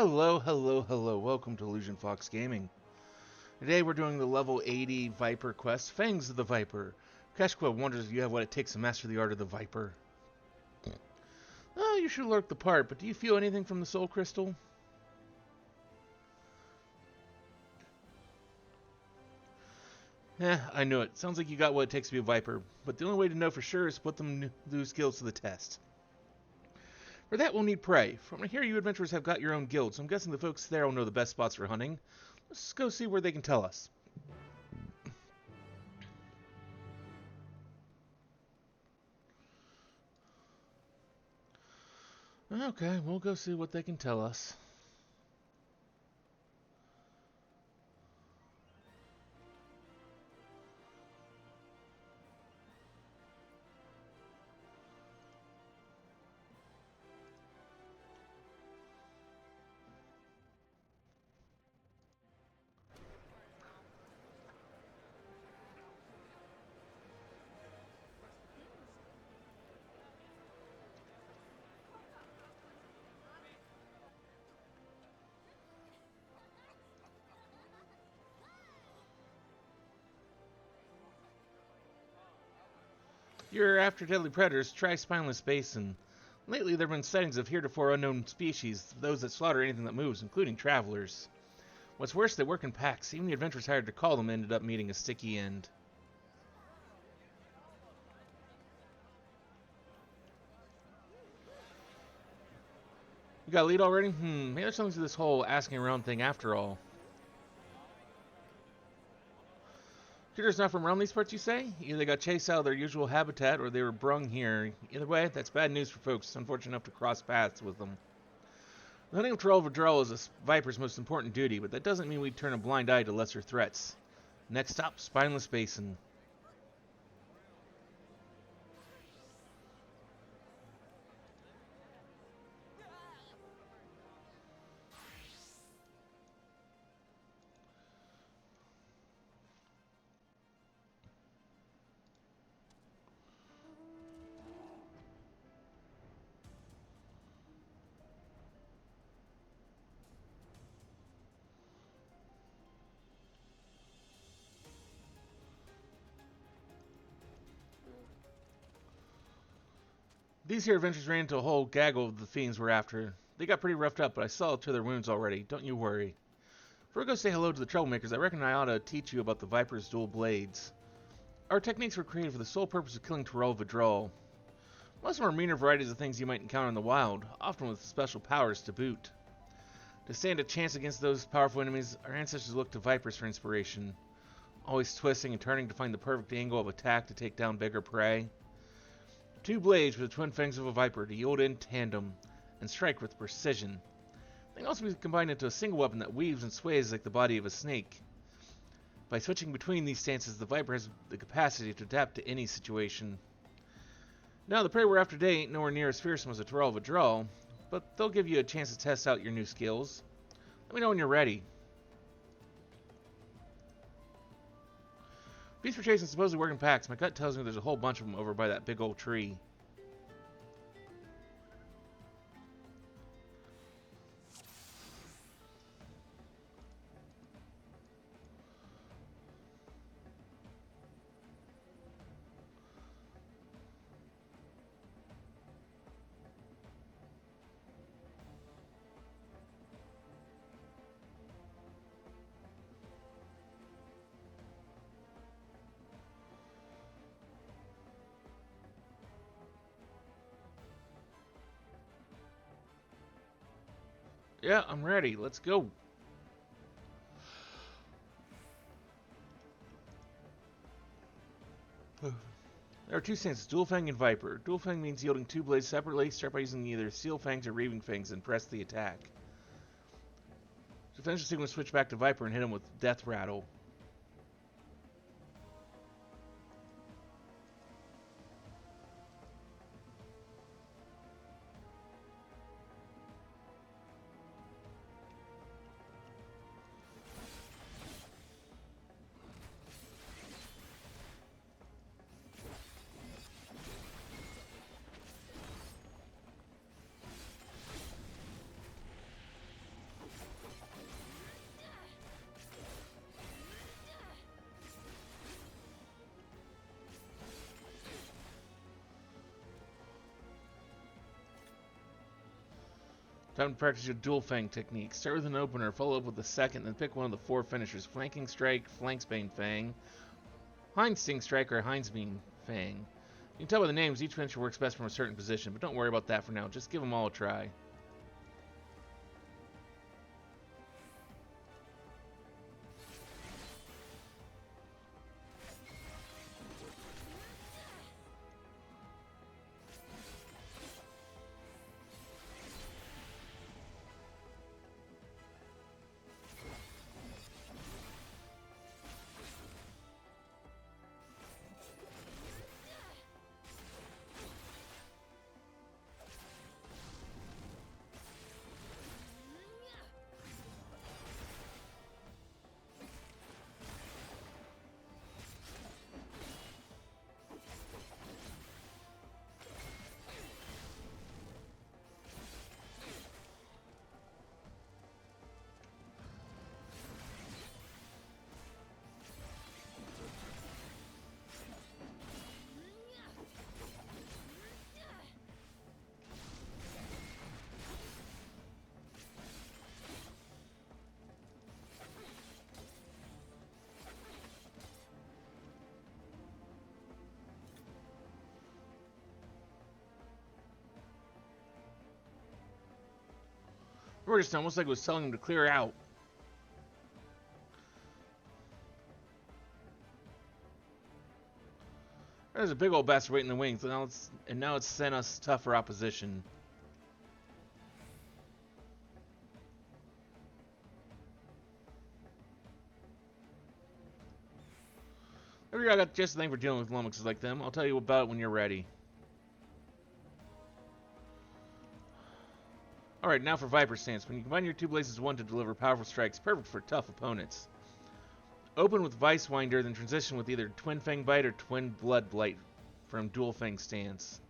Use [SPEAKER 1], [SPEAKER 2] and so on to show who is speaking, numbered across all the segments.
[SPEAKER 1] Hello, hello, hello. Welcome to Illusion Fox Gaming. Today we're doing the level 80 Viper quest, Fangs of the Viper. Keshkwa wonders if you have what it takes to master the art of the Viper. Oh, you should lurk the part, but do you feel anything from the soul crystal? I knew it. Sounds like you got what it takes to be a Viper, but the only way to know for sure is to put them new skills to the test. For that, we'll need prey. From here, you adventurers have got your own guild, so I'm guessing the folks there will know the best spots for hunting. Let's go see where they can tell us. Okay, we'll go see what they can tell us. You're after deadly predators, try Spineless Basin. Lately, there have been sightings of heretofore unknown species, those that slaughter anything that moves, including travelers. What's worse, they work in packs. Even the adventurers hired to call them ended up meeting a sticky end. You got a lead already? Maybe there's something to this whole asking around thing after all. Critters not from around these parts, you say? Either they got chased out of their usual habitat or they were brung here. Either way, that's bad news for folks unfortunate enough to cross paths with them. The hunting of Tural is a Viper's most important duty, but that doesn't mean we turn a blind eye to lesser threats. Next stop, Spineless Basin. These here adventures ran into a whole gaggle of the fiends we're after. They got pretty roughed up, but I saw to their wounds already. Don't you worry. Before I go say hello to the troublemakers, I reckon I ought to teach you about the Viper's dual blades. Our techniques were created for the sole purpose of killing Tural. Most of them are meaner varieties of things you might encounter in the wild, often with special powers to boot. To stand a chance against those powerful enemies, our ancestors looked to Vipers for inspiration, always twisting and turning to find the perfect angle of attack to take down bigger prey. Two blades with the twin fangs of a viper to yield in tandem and strike with precision. They can also be combined into a single weapon that weaves and sways like the body of a snake. By switching between these stances, the viper has the capacity to adapt to any situation. Now, the prey we're after today ain't nowhere near as fearsome as a Tural, but they'll give you a chance to test out your new skills. Let me know when you're ready. Beasts for chasing supposedly work in packs. My gut tells me there's a whole bunch of them over by that big old tree. Yeah, I'm ready. Let's go. There are two stances, Dual Fang and Viper. Dual Fang means yielding two blades separately. Start by using either Seal Fangs or Reaving Fangs and press the attack. To finish the sequence, switch back to Viper and hit him with Death Rattle. Time to practice your dual fang technique. Start with an opener, follow up with a second, then pick one of the 4 finishers. Flanking Strike, Flanksbane Fang, Hind Sting Strike, or Hindsbane Fang. You can tell by the names each finisher works best from a certain position, but don't worry about that for now. Just give them all a try. We're just almost like it was telling him to clear out. There's a big old bastard waiting in the wings, and now it's sent us tougher opposition. I got just the thing for dealing with lummoxes like them. I'll tell you about it when you're ready. Alright, now for Viper Stance. When you combine your 2 blazes as one to deliver powerful strikes, perfect for tough opponents. Open with Vice Winder, then transition with either Twin Fang Bite or Twin Blood Blight from Dual Fang Stance.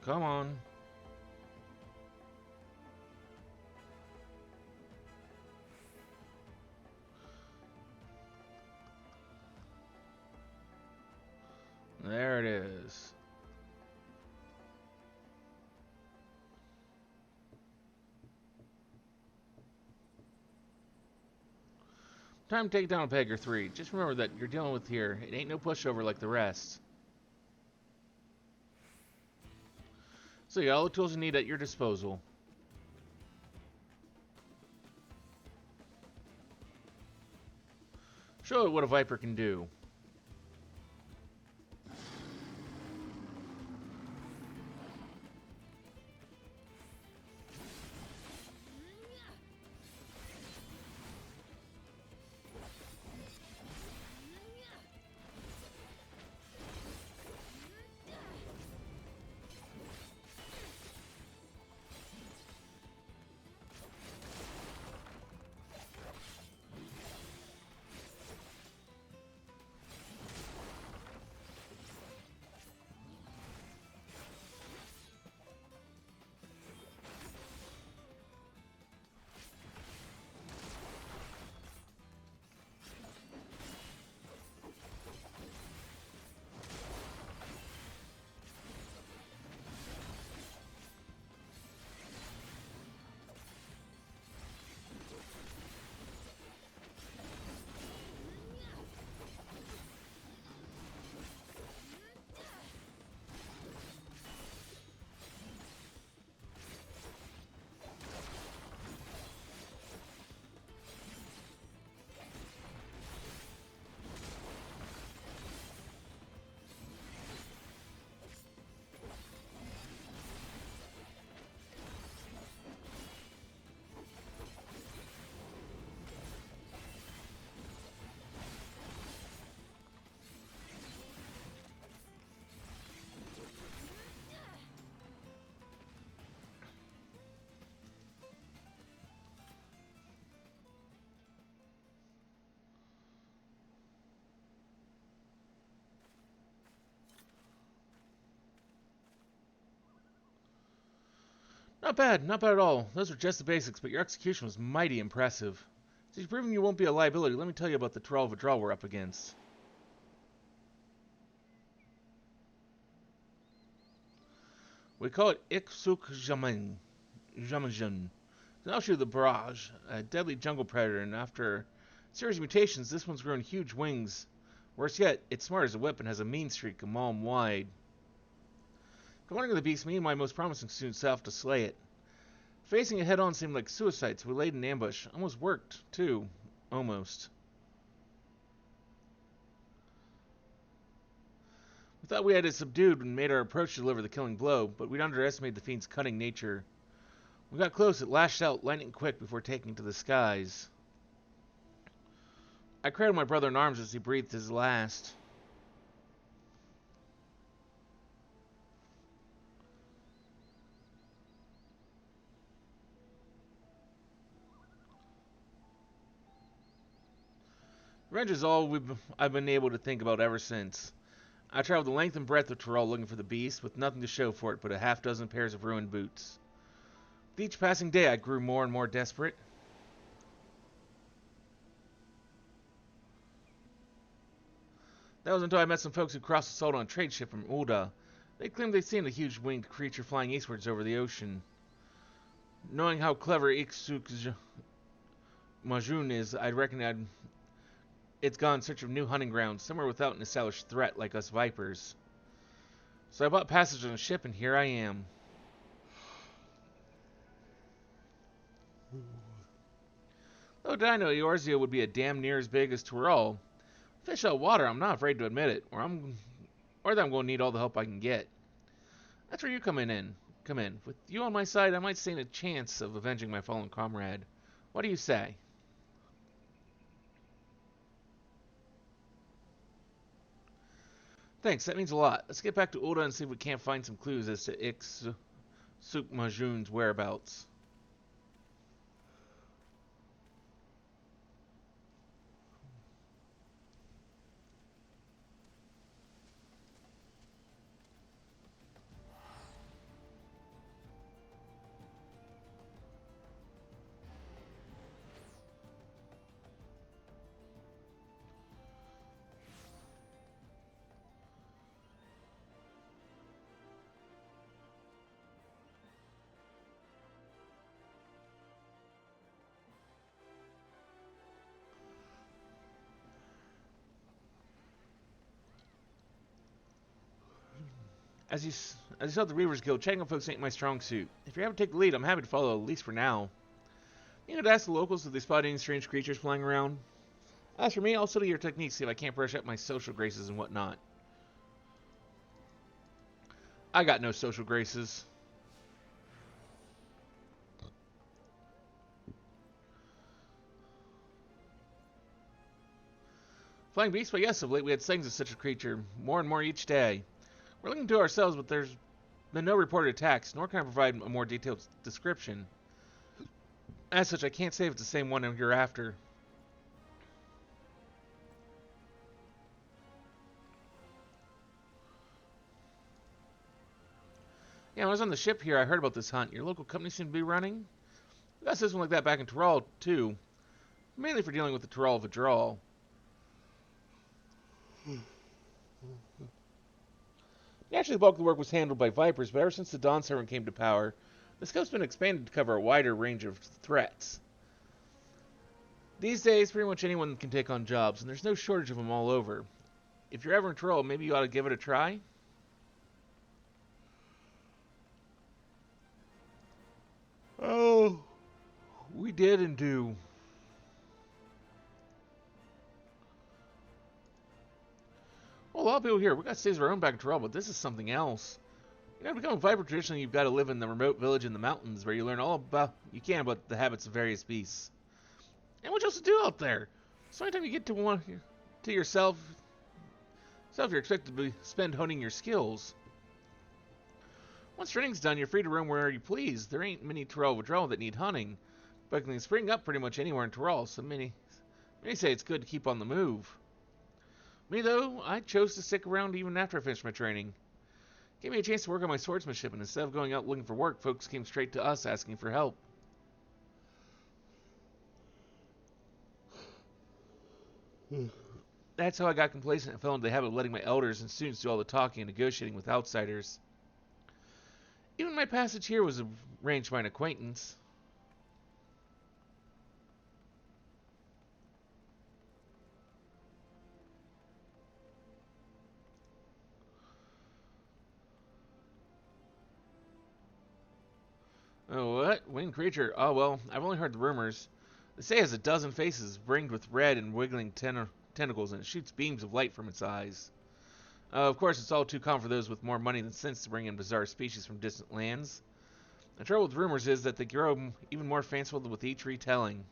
[SPEAKER 1] Come on. There it is. Time to take down a peg or 3. Just remember that you're dealing with here. It ain't no pushover like the rest. So you got all the tools you need at your disposal. Show it what a Viper can do. Not bad, not bad at all. Those were just the basics, but your execution was mighty impressive. Since you've proven you won't be a liability, let me tell you about the Tural withdrawal we're up against. We call it Iksuk Jamajan. It's an offshoot of the barrage, a deadly jungle predator, and after a series of mutations, this one's grown huge wings. Worse yet, it's smart as a weapon, has a mean streak a mile wide. After learning of the beast, me and my most promising student set off to slay it. Facing it head-on seemed like suicide, so we laid an ambush. Almost worked, too. Almost. We thought we had it subdued and made our approach to deliver the killing blow, but we'd underestimated the fiend's cunning nature. When we got close, it lashed out, lightning quick, before taking to the skies. I cradled my brother in arms as he breathed his last. Revenge is all I've been able to think about ever since. I traveled the length and breadth of Tural looking for the beast, with nothing to show for it but a half-dozen pairs of ruined boots. With each passing day, I grew more and more desperate. That was until I met some folks who crossed the salt on a trade ship from Ulda. They claimed they'd seen a huge winged creature flying eastwards over the ocean. Knowing how clever Iksuk Majun is, I reckon it's gone in search of new hunting grounds, somewhere without an established threat like us Vipers. So I bought passage on a ship, and here I am. Oh, did I know Eorzea would be a damn near as big as Tural? Fish out of water, I'm not afraid to admit it, or that I'm going to need all the help I can get. That's where you come in. With you on my side, I might stand a chance of avenging my fallen comrade. What do you say? Thanks, that means a lot. Let's get back to Ulda and see if we can't find some clues as to Iksuk Majun's whereabouts. As you saw at the Reavers Guild, chatting with folks ain't my strong suit. If you're happy to take the lead, I'm happy to follow, at least for now. You could ask the locals if they spot any strange creatures flying around. As for me, I'll study your techniques, see if I can't brush up my social graces and whatnot. I got no social graces. Flying beasts, but yes, of late we had sightings of such a creature, more and more each day. We're looking to ourselves, but there's been no reported attacks, nor can I provide a more detailed description. As such, I can't say if it's the same one you're after. Yeah, when I was on the ship here, I heard about this hunt. Your local company seemed to be running? We got a system like that back in Tural, too. Mainly for dealing with the Tural withdrawal. Naturally, the bulk of the work was handled by Vipers, but ever since the Dawn Servant came to power, the scope's been expanded to cover a wider range of threats. These days, pretty much anyone can take on jobs, and there's no shortage of them all over. If you're ever in Tural, maybe you ought to give it a try? Oh, we did and do. Well, a lot of people here, we got cities of our own back in Tural, but this is something else. You know, to become a Viper, traditionally you've got to live in the remote village in the mountains where you learn all about the habits of various beasts. And what else to do out there? So anytime you get to yourself, you're expected to spend honing your skills. Once training's done, you're free to roam wherever you please. There ain't many Tural withdrawal that need hunting, but can spring up pretty much anywhere in Tural, so many say it's good to keep on the move. Me, though, I chose to stick around even after I finished my training. Gave me a chance to work on my swordsmanship, and instead of going out looking for work, folks came straight to us asking for help. That's how I got complacent and fell into the habit of letting my elders and students do all the talking and negotiating with outsiders. Even my passage here was arranged by an acquaintance. Oh, what? Winged creature? Oh, well, I've only heard the rumors. They say it has a dozen faces, ringed with red and wiggling tentacles, and it shoots beams of light from its eyes. Of course, it's all too common for those with more money than sense to bring in bizarre species from distant lands. The trouble with rumors is that they grow even more fanciful with each retelling.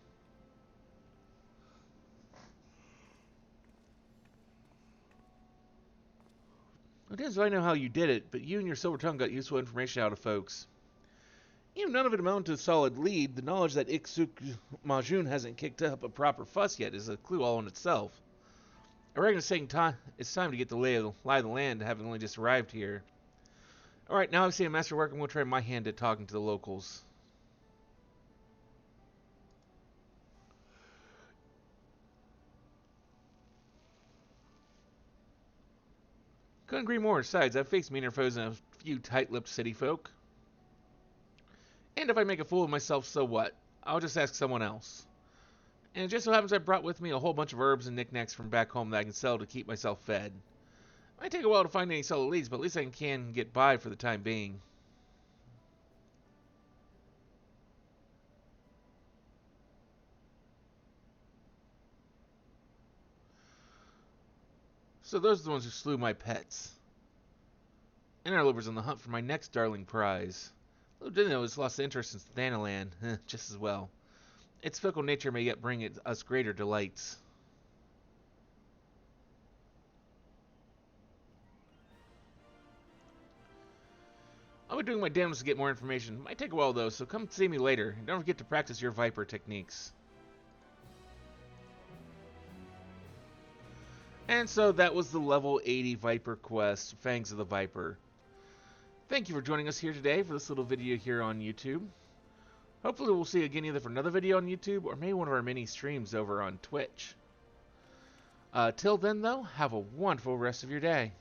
[SPEAKER 1] It is, I know how you did it, but you and your silver tongue got useful information out of folks. Even none of it amounted to a solid lead. The knowledge that Iksuk Majun hasn't kicked up a proper fuss yet is a clue all in itself. I reckon it's time to get the lie of the land, having only just arrived here. Alright, now I've seen a master work, I'm going to try my hand at talking to the locals. Couldn't agree more. Besides, I've faced meaner foes than a few tight-lipped city folk. And if I make a fool of myself, so what? I'll just ask someone else. And it just so happens I brought with me a whole bunch of herbs and knickknacks from back home that I can sell to keep myself fed. It might take a while to find any solid leads, but at least I can get by for the time being. So those are the ones who slew my pets. And our livers on the hunt for my next darling prize. Little didn't know it's lost interest in Thanalan, just as well. Its fickle nature may yet bring us greater delights. I'll be doing my damnedest to get more information. Might take a while though, so come see me later. And don't forget to practice your Viper techniques. And so that was the level 80 Viper quest, Fangs of the Viper. Thank you for joining us here today for this little video here on YouTube. Hopefully we'll see you again either for another video on YouTube or maybe one of our mini streams over on Twitch. Till then though, have a wonderful rest of your day.